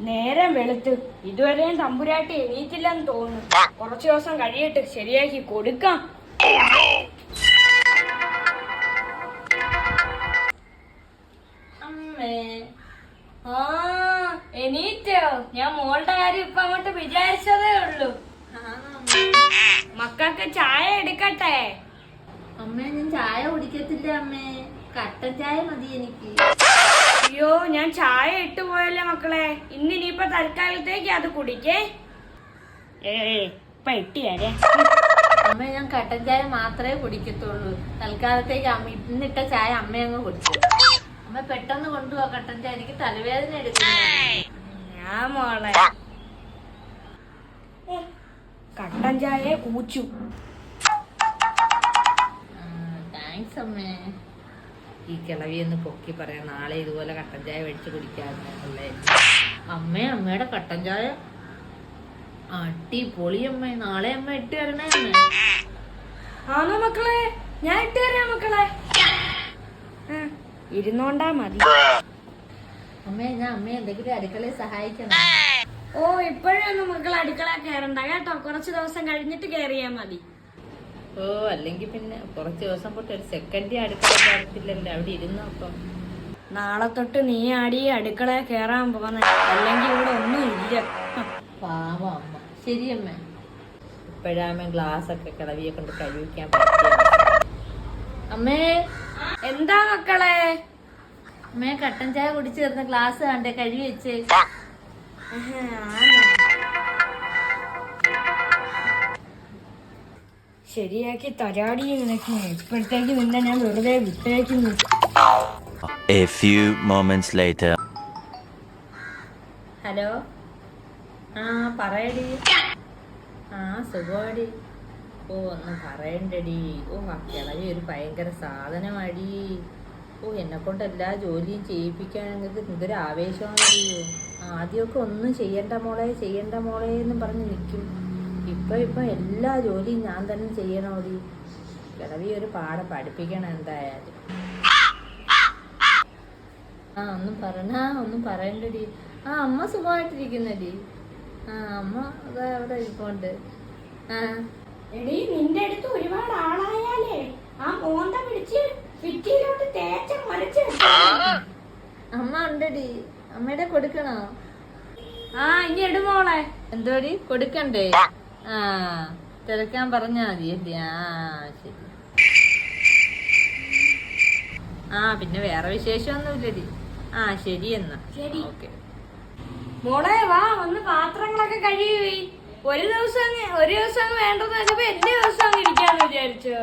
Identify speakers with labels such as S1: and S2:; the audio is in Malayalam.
S1: നേരം വെളുത്ത് ഇതുവരെയും തമ്പുരാട്ടി എണീറ്റില്ലെന്ന് തോന്നുന്നു. കുറച്ചു ദിവസം കഴിയട്ട് ശരിയാക്കി കൊടുക്കാം. അമ്മേ, ആ എണീറ്റോ? ഞാൻ മോളുടെ കാര്യം ഇപ്പൊ അങ്ങോട്ട് വിചാരിച്ചതേ ഉള്ളൂ. മക്കൾക്ക് ചായ എടുക്കട്ടെ?
S2: അമ്മേ, ഞാൻ ചായ കുടിക്കത്തില്ല അമ്മേ, കട്ടൻ ചായ മതി എനിക്ക്.
S1: അയ്യോ, ഞാൻ ചായ ഇട്ടു പോയല്ലേ മക്കളെ. ഇന്നിനിയിപ്പൊ തൽക്കാലത്തേക്ക് അത് കുടിക്കേ. ഇപ്പൊ ഇട്ടിയാരേ.
S2: അമ്മ, ഞാൻ കട്ടൻ ചായ മാത്രമേ കുടിക്കത്തുള്ളൂ. തൽക്കാലത്തേക്ക് ഇന്നിട്ട ചായ അമ്മ അങ്ങ് കുടിച്ചു. അമ്മ പെട്ടെന്ന് കൊണ്ടുപോവാ കട്ടൻ ചായ, എനിക്ക് തലവേദന എടുക്കുന്നു.
S1: ഞാൻ മോളെ കട്ടൻ ചായ കൂച്ചു.
S2: താങ്ക്സ് അമ്മേ. ഈ കിളവിയൊന്ന് പൊക്കി പറയാം, നാളെ ഇതുപോലെ കട്ടൻ ചായ മേടിച്ച് കുടിക്കാറുള്ളേ. അമ്മയുടെ കട്ടൻ ചായ അടിപൊളി അമ്മേ. നാളെ അമ്മ ഇട്ട് തരണേ അമ്മേ.
S1: ആണോ മക്കളെ? ഞാൻ ഇട്ട് തരാം മക്കളെ. ഇരുന്നോണ്ടാ മതി.
S2: അമ്മേ, ഞാൻ അമ്മയെ എന്തെങ്കിലും അടുക്കളയിൽ സഹായിക്കണം.
S1: ഓ, ഇപ്പോഴൊന്നും മക്കൾ അടുക്കള കയറണ്ട കേട്ടോ. കുറച്ച് ദിവസം കഴിഞ്ഞിട്ട് കയറിയാ മതി.
S2: ഓ, അല്ലെങ്കിൽ പിന്നെ കുറച്ച് ദിവസം പോട്ട് ഒരു സെക്കൻഡ് അടുക്കള കയറത്തില്ലല്ലോ, അവിടെ ഇരുന്നു. അപ്പം
S1: നാളെ തൊട്ട് നീ ആടി അടുക്കള കയറാൻ പോന്നെ, അല്ലെങ്കിൽ ഇവിടെ ഒന്നും ഇല്ല.
S2: പാവം അമ്മ. ശരിയമ്മേ. ഇപ്പോഴാമ്മ ഗ്ലാസ് ഒക്കെ കിളവിയെ കൊണ്ട് കഴിവിക്കാൻ പറ്റിയ. അമ്മേ,
S1: എന്താ മക്കളെ?
S2: അമ്മേ, കട്ടൻ ചായ കുടിച്ചു തീർന്ന ഗ്ലാസ് കണ്ടേ, കഴുകി വെച്ച്.
S1: ശരിയാക്കി തരാടി നിനക്ക്. ഇപ്പോഴത്തേക്ക് നിന്നെ ഞാൻ വെറുതെ വിട്ടേക്കുന്നു.
S3: A few moments later.
S2: Hello. ആ, പറയടി. ആ, സുഖമാടി. ഓ, ഒന്നും പറയണ്ടടി. ഓ, ആ കിളവി ഒരു ഭയങ്കര സാധനമാടി. ഓ, എന്നെ കൊണ്ട് എല്ലാ ജോലിയും ചെയ്യിപ്പിക്കാനെങ്കിൽ എന്തൊരു ആവേശമാണടി. ആദ്യമൊക്കെ ഒന്നും ചെയ്യണ്ട മോളെ എന്നും പറഞ്ഞ് നിൽക്കും. ഇപ്പൊ എല്ലാ ജോലിയും ഞാൻ തന്നെ ചെയ്യണോടി. കിളവി ഒരു പാഠം പഠിപ്പിക്കണം എന്തായാലും. ഒന്നും പറയണ്ടടി. ആ, അമ്മ സുഖമായിട്ടിരിക്കുന്നടി. ആ, അമ്മ അവിടെ ഇരിപ്പുണ്ട്.
S1: എടീ, നിന്റെ അടുത്ത് ഒരുപാട് ആളായാലേ ആ മോന്ത പിടിച്ച് ഭിത്തിയിലോട്ട് തേച്ച മറിച്ച്.
S2: അമ്മ ഉണ്ടടി. അമ്മയുടെ കൊടുക്കണോ?
S1: ആ, ഇനി എടുമോളെ.
S2: എന്തോടി കൊടുക്കണ്ടേ? ആ, തിരക്കാൻ പറഞ്ഞാ മതി അല്ലേ? ആ, ശരി. ആ, പിന്നെ വേറെ വിശേഷമൊന്നുമില്ലടി. ആ, ശരി എന്നാ.
S1: ശരി.
S2: ഓക്കെ.
S1: മോളെ വാ, ഒന്ന് പാത്രങ്ങളൊക്കെ കഴുകി. ഒരു ദിവസം വേണ്ടെന്ന് വെച്ചപ്പോ എല്ലാ ദിവസം അങ്ങ് ഇരിക്കാന്ന് വിചാരിച്ചോ?